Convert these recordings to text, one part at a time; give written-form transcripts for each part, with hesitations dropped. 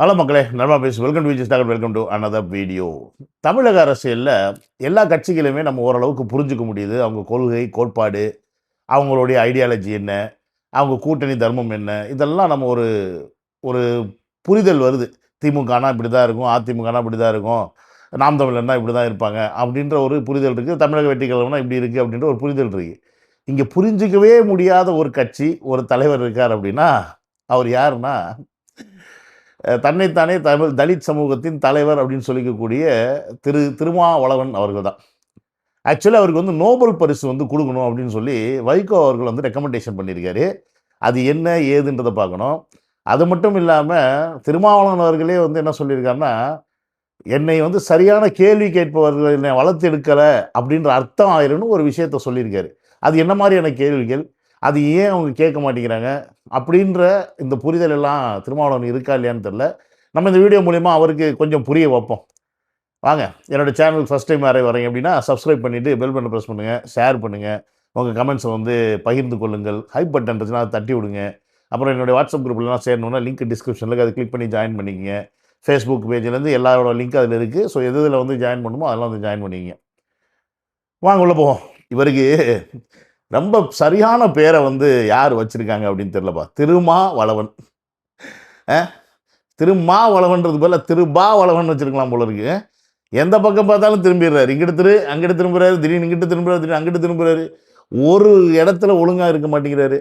Hello மக்களே, நல்லா பேசு. Welcome to Vijay star. Welcome to another video. தமிழக அரசியல்ல எல்லா கட்சிகளையுமே நம்ம ஓரளவுக்கு புரிஞ்சுக்க முடியுது. அவங்க கொள்கை, கோட்பாடு, அவங்களுடைய ஐடியாலஜி என்ன, அவங்க கூட்டணி தர்மம் என்ன, இதெல்லாம் நம்ம ஒரு ஒரு புரிதல் வருது. திமுகனா இப்படி தான் இருக்கும், அதிமுகனா இப்படி தான் இருக்கும், நாம் தமிழர்னா இப்படி தான் இருப்பாங்க அப்படின்ற ஒரு புரிதல் இருக்குது. தமிழக வெற்றி கழகம்னா இப்படி இருக்குது அப்படின்ற ஒரு புரிதல் இருக்குது. இங்கே புரிஞ்சிக்கவே முடியாத ஒரு கட்சி, ஒரு தலைவர் இருக்கார் அப்படின்னா அவர் யாருன்னா தன்னைத்தானே தமிழ் தலித் சமூகத்தின் தலைவர் அப்படின்னு சொல்லிக்கக்கூடிய திருமாவளவன் அவர்கள் தான். ஆக்சுவலி அவருக்கு வந்து நோபல் பரிசு வந்து கொடுக்கணும் அப்படின்னு சொல்லி வைகோ அவர்கள் வந்து ரெக்கமெண்டேஷன் பண்ணியிருக்காரு. அது என்ன ஏதுன்றதை பார்க்கணும். அது மட்டும் இல்லாமல் திருமாவளவன் அவர்களே வந்து என்ன சொல்லியிருக்காருன்னா, என்னை வந்து சரியான கேள்வி கேட்பவர்கள் என்னை வளர்த்து எடுக்கலை அப்படின்ற அர்த்தம் ஆயிரும்னு ஒரு விஷயத்த சொல்லியிருக்காரு. அது என்ன மாதிரியான கேள்விகள், அது ஏன் அவங்க கேட்க மாட்டேங்கிறாங்க அப்படின்ற இந்த புரிதல் எல்லாம் திருமாவளவன் இருக்கா இல்லையான்னு தெரில. நம்ம இந்த வீடியோ மூலிமா அவருக்கு கொஞ்சம் புரிய வைப்போம். வாங்க, என்னோடய சேனலுக்கு ஃபஸ்ட் டைம் யாரையும் வரீங்க அப்படின்னா சப்ஸ்கிரைப் பண்ணிவிட்டு பெல் பட்டனை ப்ரெஸ் பண்ணுங்கள், ஷேர் பண்ணுங்கள், உங்கள் கமெண்ட்ஸை வந்து பகிர்ந்து கொள்ளுங்கள். ஹைப் பட்டன் இருந்துச்சுன்னா அதை தட்டி விடுங்க. அப்புறம் என்னுடைய வாட்ஸ்அப் குரூப்லாம் சேரணுன்னா லிங்க் டிஸ்கிரிப்ஷனில் அதை கிளிக் பண்ணி ஜாயின் பண்ணிக்கங்க. ஃபேஸ்புக் பேஜ்லேருந்து எல்லாரோட லிங்க் அதில் இருக்குது. ஸோ எதில் வந்து ஜாயின் பண்ணுமோ அதெல்லாம் வந்து ஜாயின் பண்ணிக்கங்க. வாங்க உள்ளே போவோம். இவருக்கு ரொம்ப சரியான பேரை வந்து யார் வச்சுருக்காங்க அப்படின்னு தெரிலப்பா. திருமாவளவன். திருமாவளவன்றது போல திருபாவளவன் வச்சுருக்கலாம் போல இருக்கு. எந்த பக்கம் பார்த்தாலும் திரும்பிடுறாரு. இங்கிட்டு அங்கிட்டு திரும்புறாரு, திடீர்னு இங்கிட்டு திரும்புறாரு, திடீர்னு அங்கிட்டு திரும்புறாரு. ஒரு இடத்துல ஒழுங்காக இருக்க மாட்டேங்கிறாரு.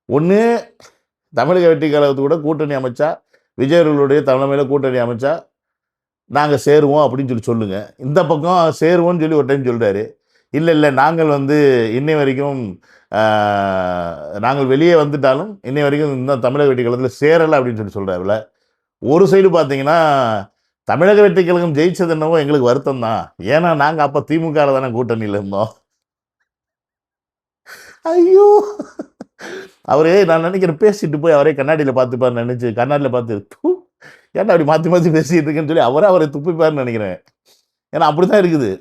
ஒன்று தமிழக வெற்றி கழகத்தோட கூட்டணி அமைச்சா, விஜய் அவர்களுடைய தலைமையில் கூட்டணி அமைச்சா நாங்கள் சேருவோம் அப்படின்னு சொல்லுங்க. இந்த பக்கம் சேருவோம்னு சொல்லி ஒரு டைம் சொல்கிறாரு. இல்லை நாங்கள் வந்து இன்னை வரைக்கும் நாங்கள் வெளியே வந்துட்டாலும் இன்னை வரைக்கும் இன்னும் தமிழக வெற்றி கழகத்தில் சேரலை அப்படின்னு சொல்கிறாருல. ஒரு சைடு பார்த்தீங்கன்னா தமிழக வெற்றி கழகம் ஜெயிச்சது என்னவோ எங்களுக்கு வருத்தம் தான். ஏன்னா நாங்கள் அப்போ திமுக தானே கூட்டணியில் இருந்தோம். ஐயோ, அவரே நான் நினைக்கிறேன் பேசிட்டு போய் அவரே கண்ணாடியில் பார்த்துப்பார் நினைச்சு கண்ணாடியில் பார்த்து ஏன்னா அப்படி மாற்றி மாற்றி பேசிட்டு இருக்குன்னு சொல்லி அவரை துப்பிப்பார்னு நினைக்கிறேன். ஏன்னா அப்படிதான் இருக்குது.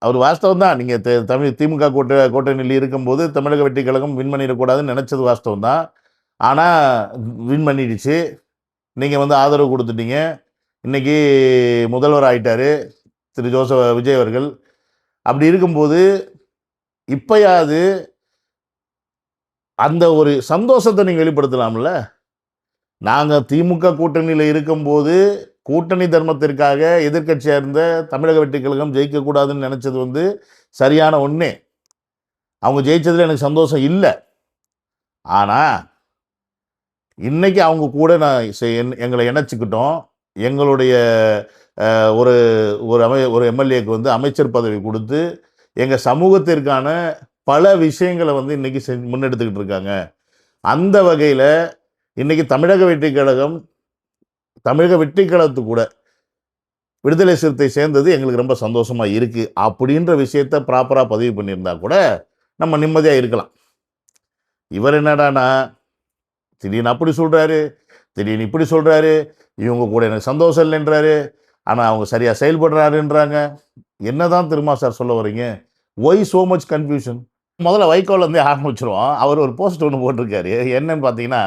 அவர் வாஸ்தவம் தான். நீங்கள் தமிழ் திமுக கூட்டணியில் இருக்கும்போது தமிழக வெற்றி கழகம் வின் பண்ணிடக்கூடாதுன்னு நினச்சது வாஸ்தவம் தான். ஆனால் வின் பண்ணிடுச்சு. நீங்கள் வந்து ஆதரவு கொடுத்துட்டீங்க. இன்றைக்கி முதல்வர் ஆகிட்டார் விஜய் அவர்கள். அப்படி இருக்கும்போது இப்போயாவது அந்த ஒரு சந்தோஷத்தை நீங்கள் வெளிப்படுத்தலாம்ல. நாங்கள் திமுக கூட்டணியில் இருக்கும்போது கூட்டணி தர்மத்திற்காக எதிர்கட்சியாக இருந்த தமிழக வெற்றி கழகம் ஜெயிக்கக்கூடாதுன்னு நினச்சது வந்து சரியான ஒன்றே. அவங்க ஜெயிச்சதில் எனக்கு சந்தோஷம் இல்லை. ஆனால் இன்றைக்கி அவங்க கூட எங்களை இணைச்சிக்கிட்டோம். எங்களுடைய ஒரு எம்எல்ஏக்கு வந்து அமைச்சர் பதவி கொடுத்து எங்கள் சமூகத்திற்கான பல விஷயங்களை வந்து இன்றைக்கி முன்னெடுத்துக்கிட்டு இருக்காங்க. அந்த வகையில் இன்றைக்கி தமிழக வெற்றி கழகத்து கூட விடுதலை சிறுத்தை சேர்ந்தது எங்களுக்கு ரொம்ப சந்தோஷமாக இருக்குது அப்படின்ற விஷயத்த ப்ராப்பராக பதிவு பண்ணியிருந்தா கூட நம்ம நிம்மதியாக இருக்கலாம். இவர் என்னடானா திடீர்னு அப்படி சொல்கிறாரு, திடீர்னு இப்படி சொல்கிறாரு, இவங்க கூட எனக்கு சந்தோஷம் இல்லைன்றாரு, ஆனால் அவங்க சரியாக செயல்படுறாருன்றாங்க. என்ன தான் திருமா சார் சொல்ல வரீங்க? Why so much confusion? முதல்ல வைகோலேருந்தே ஆரம்பிச்சிருவோம். அவர் ஒரு போஸ்ட் ஒன்று போட்டிருக்காரு. என்னன்னு பார்த்தீங்கன்னா,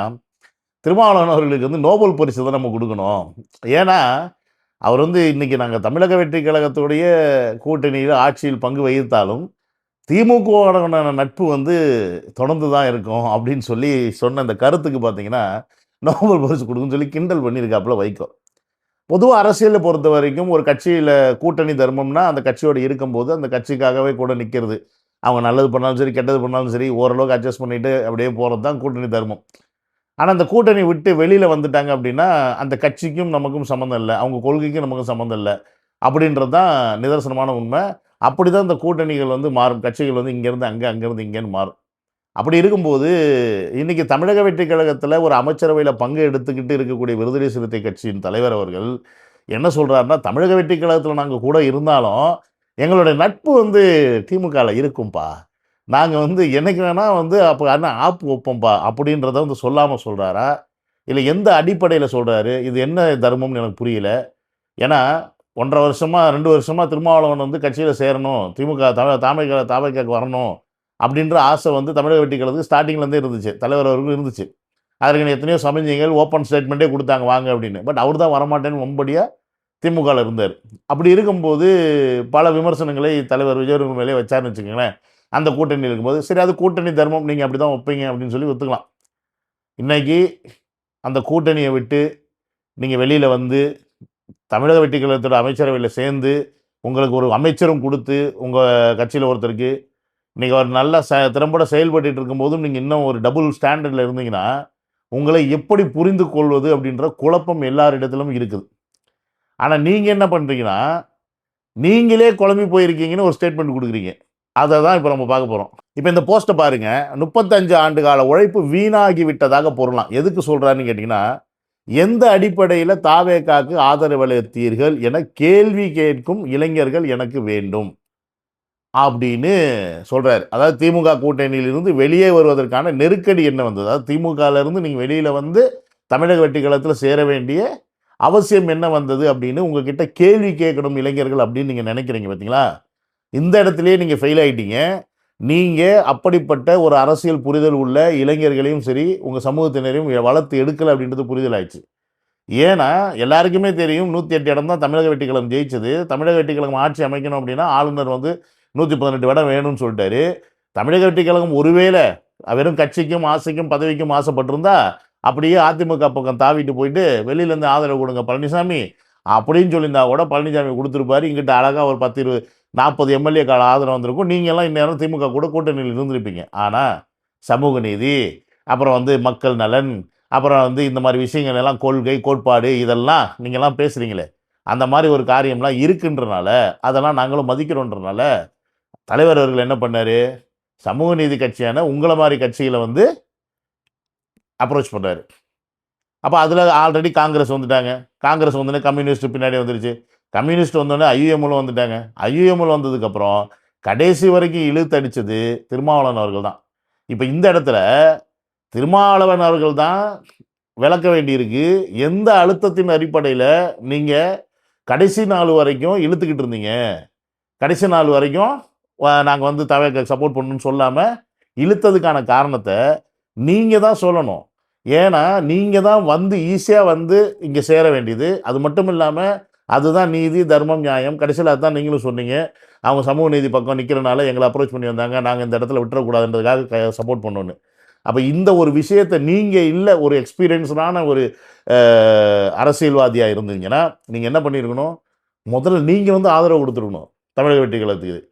திருமாவளவன் அவர்களுக்கு வந்து நோபல் பரிசு தான் நம்ம கொடுக்கணும். ஏன்னா அவர் வந்து இன்றைக்கி நாங்கள் தமிழக வெற்றி கழகத்துடைய கூட்டணியில் ஆட்சியில் பங்கு வகித்தாலும் திமுகவோட நட்பு வந்து தொடர்ந்து தான் இருக்கும் அப்படின்னு சொல்லி சொன்ன அந்த கருத்துக்கு பார்த்தீங்கன்னா நோபல் பரிசு கொடுக்குன்னு சொல்லி கிண்டல் பண்ணியிருக்காப்புல வைகோ. பொதுவாக அரசியலை பொறுத்த வரைக்கும் ஒரு கட்சியில் கூட்டணி தர்மம்னா அந்த கட்சியோடு இருக்கும்போது அந்த கட்சிக்காகவே கூட நிற்கிறது. அவங்க நல்லது பண்ணாலும் சரி, கெட்டது பண்ணாலும் சரி, ஓரளவுக்கு அட்ஜஸ்ட் பண்ணிவிட்டு அப்படியே போகிறது தான் கூட்டணி தர்மம். ஆனால் அந்த கூட்டணி விட்டு வெளியில் வந்துட்டாங்க அப்படின்னா அந்த கட்சிக்கும் நமக்கும் சம்மந்தம் இல்லை, அவங்க கொள்கைக்கும் நமக்கும் சம்மந்தம் இல்லை அப்படின்றது தான் நிதர்சனமான உண்மை. அப்படி தான் இந்த கூட்டணிகள் வந்து மாறும். கட்சிகள் வந்து இங்கேருந்து அங்கே, அங்கேருந்து இங்கேன்னு மாறும். அப்படி இருக்கும்போது இன்றைக்கி தமிழக வெற்றி கழகத்தில் ஒரு அமைச்சரவையில் பங்கு எடுத்துக்கிட்டு இருக்கக்கூடிய விடுதலை சிறுத்தை கட்சியின் தலைவர் அவர்கள் என்ன சொல்கிறாருன்னா, தமிழக வெற்றி கழகத்தில் நாங்கள் கூட இருந்தாலும் எங்களுடைய நட்பு வந்து திமுகவில் இருக்கும்பா, நாங்கள் வந்து என்னைக்கு வேணால் வந்து அப்போ ஆனால் ஆப்பு வைப்போம்ப்பா அப்படின்றத வந்து சொல்லாமல் சொல்கிறாரா, இல்லை எந்த அடிப்படையில் சொல்கிறாரு? இது என்ன தர்மம்னு எனக்கு புரியல. ஏன்னா 1.5 வருஷமாக 2 வருஷமாக திருமாவளவன் வந்து கட்சியில் சேரணும், திமுக தாமைக்காக்கு வரணும் அப்படின்ற ஆசை வந்து தமிழக வெற்றி கழகத்துக்கு ஸ்டார்டிங்லேருந்தே இருந்துச்சு, தலைவர் அவர்களும் இருந்துச்சு. அதற்கு எத்தனையோ சமிஞ்சைகள் ஓப்பன் ஸ்டேட்மெண்ட்டே கொடுத்தாங்க வாங்க அப்படின்னு. பட் அவர் தான் வரமாட்டேன்னு வம்படியாக திமுகவில் இருந்தார். அப்படி இருக்கும்போது பல விமர்சனங்களை தலைவர் விஜய் மேலே வச்சாருன்னு வச்சுக்கோங்களேன். அந்த கூட்டணி இருக்கும்போது சரி அது கூட்டணி தர்மம், நீங்கள் அப்படி தான் வைப்பீங்க அப்படின்னு சொல்லி ஒத்துக்கலாம். இன்னைக்கு அந்த கூட்டணியை விட்டு நீங்கள் வெளியில் வந்து தமிழக வெற்றி கழகத்தோட அமைச்சரவையில் சேர்ந்து உங்களுக்கு ஒரு அமைச்சரும் கொடுத்து உங்கள் கட்சியில் ஒருத்தருக்கு நீங்கள் ஒரு நல்ல திறம்பட செயல்பட்டு இருக்கும்போதும் நீங்கள் இன்னும் ஒரு டபுள் ஸ்டாண்டர்டில் இருந்தீங்கன்னா உங்களை எப்படி புரிந்து கொள்வது அப்படின்ற குழப்பம் எல்லாரிடத்திலும் இருக்குது. ஆனால் நீங்கள் என்ன பண்ணுறீங்கன்னா நீங்களே குழம்பி போயிருக்கீங்கன்னு ஒரு ஸ்டேட்மெண்ட் கொடுக்குறீங்க. அதை தான் இப்போ நம்ம பார்க்க போகிறோம். இப்போ இந்த போஸ்ட்டை பாருங்க, 35 ஆண்டு கால உழைப்பு வீணாகி விட்டதாக பொருளாம். எதுக்கு சொல்கிறாருன்னு கேட்டிங்கன்னா, எந்த அடிப்படையில் தாவேகாக்கு ஆதரவளித்தீர்கள் என கேள்வி கேட்கும் இளைஞர்கள் எனக்கு வேண்டும் அப்படின்னு சொல்கிறார். அதாவது திமுக கூட்டணியிலிருந்து வெளியே வருவதற்கான நெருக்கடி என்ன வந்தது, அதாவது திமுகவிலிருந்து நீங்கள் வெளியில் வந்து தமிழக வெற்றி கழகத்தில் சேர வேண்டிய அவசியம் என்ன வந்தது அப்படின்னு உங்ககிட்ட கேள்வி கேட்கணும் இளைஞர்கள் அப்படின்னு நீங்கள் நினைக்கிறீங்க பார்த்தீங்களா. இந்த இடத்துலையே நீங்கள் ஃபெயில் ஆகிட்டீங்க. நீங்கள் அப்படிப்பட்ட ஒரு அரசியல் புரிதல் உள்ள இளைஞர்களையும் சரி உங்கள் சமூகத்தினரையும் வளர்த்து எடுக்கலை அப்படின்றது புரிதல் ஆயிடுச்சு. ஏன்னா எல்லாருக்குமே தெரியும் 108 இடம் தான் தமிழக வெற்றி கழகம் ஜெயிச்சது. தமிழக வெற்றி கழகம் ஆட்சி அமைக்கணும் அப்படின்னா ஆளுநர் வந்து 118 இடம் வேணும்னு சொல்லிட்டாரு. தமிழக வெற்றி கழகம் ஒருவேளை வெறும் கட்சிக்கும் ஆசைக்கும் பதவிக்கும் ஆசைப்பட்டிருந்தா அப்படியே அதிமுக பக்கம் தாவிட்டு போயிட்டு வெளியிலேருந்து ஆதரவு கொடுங்க பழனிசாமி அப்படின்னு சொல்லியிருந்தா கூட பழனிசாமி கொடுத்துருப்பாரு. இங்கிட்ட அழகாக ஒரு 10 20 40 எம்எல்ஏ கால ஆதரவு வந்திருக்கும். நீங்கள்லாம் இந்நேரம் திமுக கூட கூட்டணியில் இருந்திருப்பீங்க. ஆனால் சமூக நீதி, அப்புறம் வந்து மக்கள் நலன், அப்புறம் வந்து இந்த மாதிரி விஷயங்கள் எல்லாம் கொள்கை கோட்பாடு இதெல்லாம் நீங்கள்லாம் பேசுகிறீங்களே, அந்த மாதிரி ஒரு காரியம்லாம் இருக்குன்றனால அதெல்லாம் நாங்களும் மதிக்கிறோன்றனால தலைவர் அவர்கள் என்ன பண்ணார், சமூக நீதி கட்சியான உங்களை மாதிரி கட்சிகளை வந்து அப்ரோச் பண்ணுறாரு. அப்போ அதில் ஆல்ரெடி காங்கிரஸ் வந்துட்டாங்க. காங்கிரஸ் வந்தோடனே கம்யூனிஸ்ட் பின்னாடி வந்துருச்சு. கம்யூனிஸ்ட் வந்தோடனே ஐயுஎம்எல் வந்துட்டாங்க. ஐயுஎம்எல் வந்ததுக்கப்புறம் கடைசி வரைக்கும் இழுத்தடிச்சது திருமாவளவன் அவர்கள் தான். இப்போ இந்த இடத்துல திருமாவளவன் அவர்கள் தான் விளக்க வேண்டியிருக்கு. எந்த அழுத்தத்தின் அடிப்படையில் நீங்கள் கடைசி நாள் வரைக்கும் இழுத்துக்கிட்டு இருந்தீங்க, கடைசி நாள் வரைக்கும் நாங்கள் வந்து தவிர சப்போர்ட் பண்ணணும்னு சொல்லாமல் இழுத்ததுக்கான காரணத்தை நீங்கள் தான் சொல்லணும். ஏன்னா நீங்கள் தான் வந்து ஈஸியாக வந்து இங்கே சேர வேண்டியது. அது மட்டும் இல்லாமல் அதுதான் நீதி தர்மம் நியாயம். கடைசியில் அதுதான் நீங்களும் சொன்னீங்க. அவங்க சமூக நீதி பக்கம் நிற்கிறனால எங்களை அப்ரோச் பண்ணி வந்தாங்க, நாங்கள் இந்த இடத்துல விட்டுறக்கூடாதுன்றதுக்காக சப்போர்ட் பண்ணோன்னு. அப்போ இந்த ஒரு விஷயத்தை நீங்கள் இல்லை ஒரு எக்ஸ்பீரியன்ஸ்டான ஒரு அரசியல்வாதியாக இருந்தீங்கன்னா நீங்கள் என்ன பண்ணியிருக்கணும், முதல்ல நீங்கள் வந்து ஆதரவு கொடுத்துருக்கணும் தமிழக வெற்றி கழகத்துக்கு.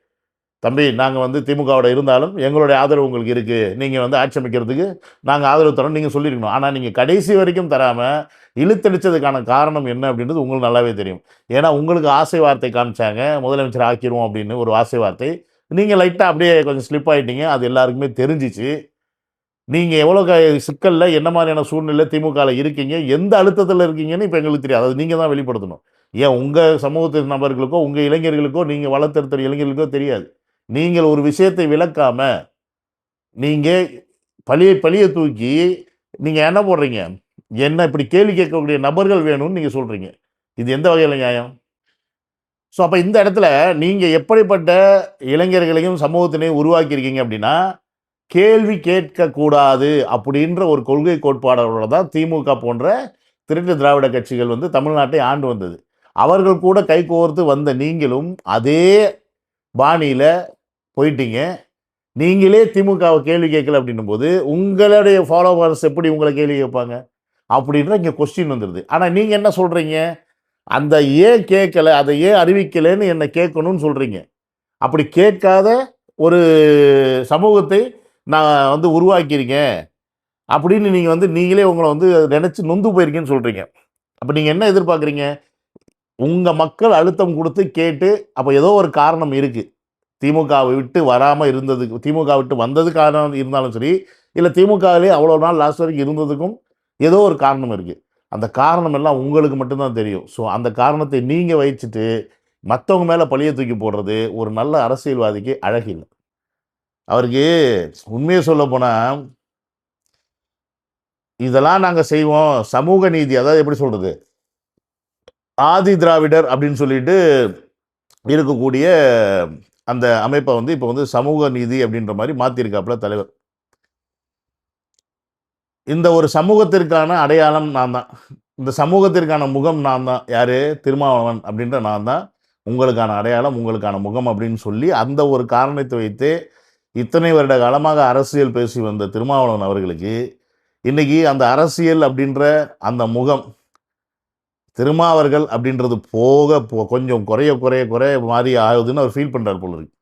தம்பி நாங்கள் வந்து திமுகவோட இருந்தாலும் எங்களுடைய ஆதரவு உங்களுக்கு இருக்குது, நீங்கள் வந்து ஆட்சி அமைக்கிறதுக்கு நாங்கள் ஆதரவு தரோம் நீங்கள் சொல்லியிருக்கணும். ஆனால் நீங்கள் கடைசி வரைக்கும் தராமல் இழுத்தடிச்சதுக்கான காரணம் என்ன அப்படின்றது உங்களுக்கு நல்லாவே தெரியும். ஏன்னா உங்களுக்கு ஆசை வார்த்தை காமிச்சாங்க, முதலமைச்சர் ஆக்கிடுவோம் அப்படின்னு ஒரு ஆசை வார்த்தை. நீங்கள் லைட்டாக அப்படியே கொஞ்சம் ஸ்லிப் ஆகிட்டீங்க, அது எல்லாருக்குமே தெரிஞ்சிச்சு. நீங்கள் எவ்வளோ சிக்கலில் என்ன மாதிரியான சூழ்நிலை திமுகவில் இருக்கீங்க, எந்த அழுத்தத்தில் இருக்கீங்கன்னு இப்போ எங்களுக்கு தெரியாது. அது நீங்கள் தான் வெளிப்படுத்தணும். ஏன் உங்கள் சமூகத்தின் நபர்களுக்கோ உங்கள் இளைஞர்களுக்கோ நீங்கள் வளர்த்தெடுத்த இளைஞர்களுக்கோ தெரியாது. நீங்கள் ஒரு விஷயத்தை விளக்காம நீங்கள் பழியை தூக்கி நீங்கள் என்ன போடுறீங்க, என்ன இப்படி கேள்வி கேட்கக்கூடிய நபர்கள் வேணும்னு நீங்கள் சொல்கிறீங்க. இது எந்த வகையில் நியாயம்? ஸோ அப்போ இந்த இடத்துல நீங்கள் எப்படிப்பட்ட இளைஞர்களையும் சமூகத்தினையும் உருவாக்கியிருக்கீங்க அப்படின்னா, கேள்வி கேட்கக்கூடாது அப்படின்ற ஒரு கொள்கை கோட்பாடோட தான் திமுக போன்ற திருட்டு திராவிட கட்சிகள் வந்து தமிழ்நாட்டை ஆண்டு வந்தது. அவர்கள் கூட கைகோர்த்து வந்த நீங்களும் அதே பாணியில் போயிட்டீங்க. நீங்களே திமுகவை கேள்வி கேட்கல அப்படின்னும் போது உங்களுடைய ஃபாலோவர்ஸ் எப்படி உங்களை கேள்வி கேட்பாங்க அப்படின்ற இங்கே கொஸ்டின் வந்துடுது. ஆனால் நீங்கள் என்ன சொல்கிறீங்க, அந்த ஏன் கேட்கலை அதை ஏன் அறிவிக்கலைன்னு என்னை கேட்கணும்னு சொல்கிறீங்க. அப்படி கேட்காத ஒரு சமூகத்தை நான் வந்து உருவாக்கியிருக்கேன் அப்படின்னு நீங்கள் வந்து நீங்களே உங்களை வந்து நினச்சி நொந்து போயிருக்கேன்னு சொல்கிறீங்க. அப்போ நீங்கள் என்ன எதிர்பார்க்குறீங்க, உங்கள் மக்கள் அழுத்தம் கொடுத்து கேட்டு அப்போ ஏதோ ஒரு காரணம் இருக்குது. திமுகவை விட்டு வராமல் இருந்ததுக்கு, திமுக விட்டு வந்தது காரணம் இருந்தாலும் சரி, இல்லை திமுகவிலே அவ்வளோ நாள் லாஸ்ட் வரைக்கும் இருந்ததுக்கும் ஏதோ ஒரு காரணம் இருக்குது. அந்த காரணம் எல்லாம் உங்களுக்கு மட்டும்தான் தெரியும். ஸோ அந்த காரணத்தை நீங்கள் வச்சுட்டு மற்றவங்க மேலே பழியை தூக்கி போடுறது ஒரு நல்ல அரசியல்வாதிக்கு அழகில்லை. அவருக்கு உண்மையை சொல்ல போனால் இதெல்லாம் நாங்கள் செய்வோம் சமூக நீதி, அதாவது எப்படி சொல்கிறது, ஆதி திராவிடர் அப்படின்னு சொல்லிட்டு இருக்கக்கூடிய அந்த அமைப்பை வந்து இப்போ வந்து சமூக நீதி அப்படின்ற மாதிரி மாற்றிருக்காப்புல தலைவர். இந்த ஒரு சமூகத்திற்கான அடையாளம் நான் தான். இந்த சமூகத்திற்கான முகம் நான் தான். யாரு? திருமாவளவன் அப்படின்ற நான் தான். உங்களுக்கான அடையாளம், உங்களுக்கான முகம் அப்படின்னு சொல்லி, அந்த ஒரு காரணத்தை வைத்து இத்தனை வருட காலமாக அரசியல் பேசி வந்த திருமாவளவன் அவர்களுக்கு, இன்னைக்கு அந்த அரசியல் அப்படின்ற அந்த முகம், திருமாவர்கள் அப்படின்றது போக கொஞ்சம் குறைய மாறி ஆகுதுன்னு அவர் ஃபீல் பண்றாரு போல இருக்கு.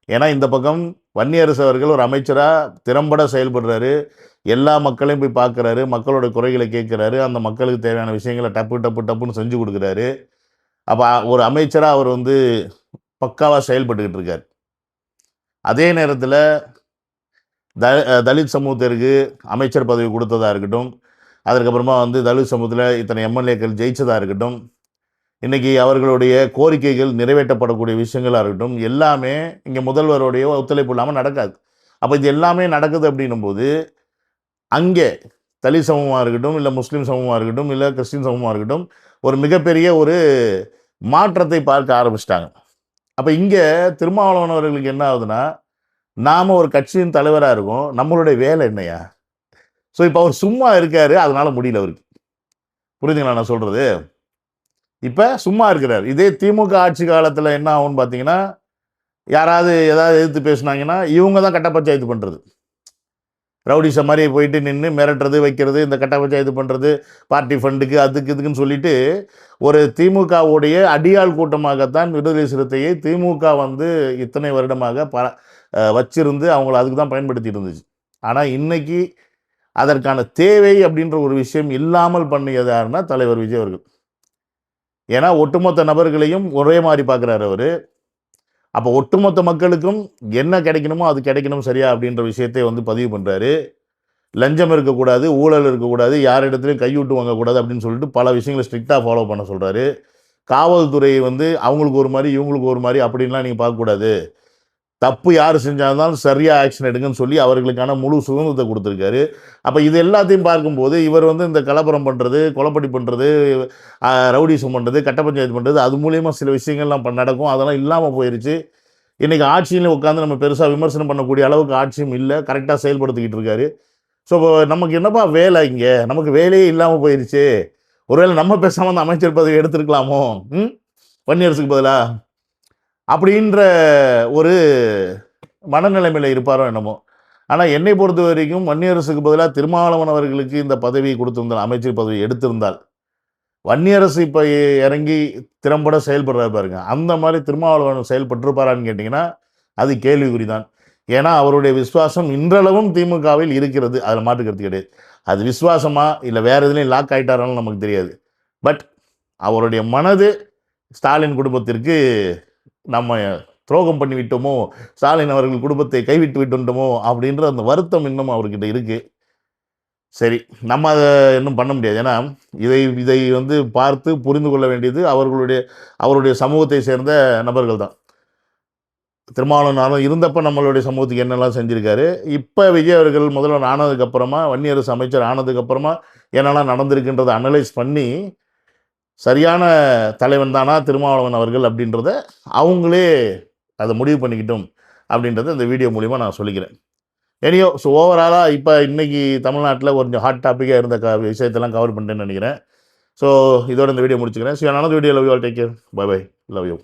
ஏன்னா இந்த பக்கம் வன்னியரசு அவர்கள் ஒரு அமைச்சரா திறம்பட செயல்படுறாரு. எல்லா மக்களையும் போய் பார்க்குறாரு. மக்களோட குறைகளை கேட்குறாரு. அந்த மக்களுக்கு தேவையான விஷயங்கள டப்புன்னு செஞ்சு குடுக்குறாரு. அப்ப ஒரு அமைச்சரா அவர் வந்து பக்காவா செயல்பட்டுக்கிட்டு இருக்காரு. அதே நேரத்தில தலித் சமூகத்திற்கு அமைச்சர் பதவி குடுத்ததா இருக்கட்டும், அதற்கப்புறமா வந்து தலித் சமூகத்தில இத்தனை எம்எல்ஏக்கள் ஜெயிச்சதா இருக்கட்டும், இன்னைக்கு அவர்களுடைய கோரிக்கைகள் நிறைவேற்றப்படக்கூடிய விஷயங்களா இருக்கட்டும், எல்லாமே இங்க முதல்வருடைய ஒத்துழைப்பு இல்லாம நடக்காது. அப்ப இது எல்லாமே நடக்குது அப்படின்னும்போது, அங்கே தலித் சமூகமா இருக்கட்டும், இல்ல முஸ்லிம் சமூகமா இருக்கட்டும், இல்ல கிறிஸ்டின் சமூகமா இருக்கட்டும், ஒரு மிகப்பெரிய ஒரு மாற்றத்தை பார்க்க ஆரம்பிச்சுட்டாங்க. அப்ப இங்க திருமாவளவன் அவர்களுக்கு என்ன ஆகுதுன்னா, நாம ஒரு கட்சியின் தலைவரா இருக்கோம். நம்மளுடைய வேலை என்னய்யா? ஸோ இப்ப அவர் சும்மா இருக்காரு. அதனால முடியல அவருக்கு. புரியுதுங்களா நான் சொல்றது? இப்ப சும்மா இருக்கிறாரு. இதே திமுக ஆட்சி காலத்துல என்ன ஆகும்னு பார்த்தீங்கன்னா, யாராவது ஏதாவது எதிர்த்து பேசுனாங்கன்னா, இவங்க தான் கட்ட பஞ்சாயத்து பண்றது. ரவுடிசம் மாரி போயிட்டு நின்னு மிரட்டுறது, வைக்கிறது, இந்த கட்ட பஞ்சாயத்து பண்றது, பார்ட்டி ஃபண்டுக்கு அதுக்கு இதுக்குன்னு சொல்லிட்டு, ஒரு திமுகவுடைய அடியாள் கூட்டமாகத்தான் விடுதலை சிறுத்தையை திமுக வந்து இத்தனை வருடமாக வச்சிருந்து அவங்கள அதுக்கு தான் பயன்படுத்திட்டு இருந்துச்சு. ஆனா இன்னைக்கு அதற்கான தேவை அப்படின்ற ஒரு விஷயம் இல்லாமல் பண்ணியது யாருன்னா தலைவர் விஜய் அவர்கள். ஏன்னா ஒட்டுமொத்த நபர்களையும் ஒரே மாரி பார்க்குறாரு அவரு. அப்போ ஒட்டுமொத்த மக்களுக்கும் என்ன கிடைக்கணுமோ அது கிடைக்கணும் சரியா அப்படின்ற விஷயத்தை வந்து பதிவு பண்றாரு. லஞ்சம் இருக்கக்கூடாது, ஊழல் இருக்கக்கூடாது, யாரிடத்துலயும் கையூட்டு வாங்கக்கூடாது அப்படின்னு சொல்லிட்டு பல விஷயங்களை ஸ்ட்ரிக்ட்டா ஃபாலோ பண்ண சொல்றாரு. காவல்துறை வந்து அவங்களுக்கு ஒரு மாரி, இவங்களுக்கு ஒரு மாரி அப்படின்லாம் நீங்க பார்க்கக்கூடாது. தப்பு யார் செஞ்சாலும் சரியா ஆக்ஷன் எடுங்கன்னு சொல்லி அவர்களுக்கான முழு சுதந்திரத்தை கொடுத்துருக்காரு. அப்ப இது எல்லாத்தையும் பார்க்கும்போது, இவர் வந்து இந்த கலவரம் பண்றது, கொலைப்படி பண்றது, ரவுடிசம் பண்றது, கட்ட பஞ்சாயத்து பண்றது, அது மூலியமா சில விஷயங்கள்லாம் நடக்கும். அதெல்லாம் இல்லாம போயிருச்சு. இன்னைக்கு ஆட்சியில உட்கார்ந்து நம்ம பெருசா விமர்சனம் பண்ணக்கூடிய அளவுக்கு ஆட்சியும் இல்ல. கரெக்ட்டா செயல்படுத்திக்கிட்டு இருக்காரு. ஸோ நமக்கு என்னப்பா வேலை இங்க? நமக்கு வேலையே இல்லாம போயிருச்சு. ஒருவேளை நம்ம பேசாம அந்த அமைச்சர் பதவி எடுத்திருக்கலாமோ? ம். வன்னியரசுக்கு பதிலா? அப்படின்ற ஒரு மனநிலைமையில இருப்பாரோ என்னமோ. ஆனா என்னை பொறுத்தவரைக்கும் வன்னியரசுக்கு பதிலா திருமாவளவன் அவர்களுக்கு இந்த பதவி கொடுத்திருந்தால், அமைச்சர் பதவி எடுத்திருந்தால், வன்னியரசு இப்ப இறங்கி திறம்பட செயல்படுறாரு பாருங்க. அந்த மாரி திருமாவளவன் செயல்பட்டிருப்பாரான்னு கேட்டீங்கன்னா, அது கேள்விக்குறிதான். ஏன்னா அவருடைய விசுவாசம் இன்றளவும் திமுகவில் இருக்கிறது. அதுல மாற்று கருத்து கிடையாது. அது விசுவாசமா இல்ல வேற எதுலயும் லாக் ஆயிட்டாரான்னு நமக்கு தெரியாது. பட் அவருடைய மனது ஸ்டாலின் குடும்பத்திற்கு நம்ம துரோகம் பண்ணி விட்டோமோ, ஸ்டாலின் அவர்கள் குடும்பத்தை கைவிட்டு விட்டுட்டோமோ அப்படின்ற அந்த வருத்தம் இன்னும் அவர்கிட்ட இருக்கு. சரி, நம்ம அத இன்னும் பண்ண முடியாது. ஏன்னா, இதை இதை வந்து பார்த்து புரிந்து கொள்ள வேண்டியது அவருடைய சமூகத்தை சேர்ந்த நபர்கள் தான். திருமாவளவன் இருந்தப்ப நம்மளுடைய சமூகத்துக்கு என்னெல்லாம் செஞ்சிருக்காரு. இப்ப விஜய் அவர்கள் முதல்வர் ஆனதுக்கு அப்புறமா, வன்னியரசு அமைச்சர் ஆனதுக்கு அப்புறமா என்னெல்லாம் நடந்திருக்குன்றத அனலைஸ் பண்ணி, சரியான தலைவன் தானா திருமாவளவன் அவர்கள் அப்படின்றத அவங்களே அத முடிவு பண்ணிக்கிட்டும் அப்படின்றத இந்த வீடியோ மூலியமா நான் சொல்லிக்கிறேன். எனியோ ஸோ ஓவராலா இப்ப இன்னைக்கு தமிழ்நாட்டுல கொஞ்சம் ஹாட் டாபிக்கா இருந்த விஷயத்தெல்லாம் கவர் பண்ணிட்டேன்னு நெனைக்கிறேன். ஸோ இதோட இந்த வீடியோ முடிச்சுக்கிறேன். So another video. Love you all. Take care. Bye bye. Love you.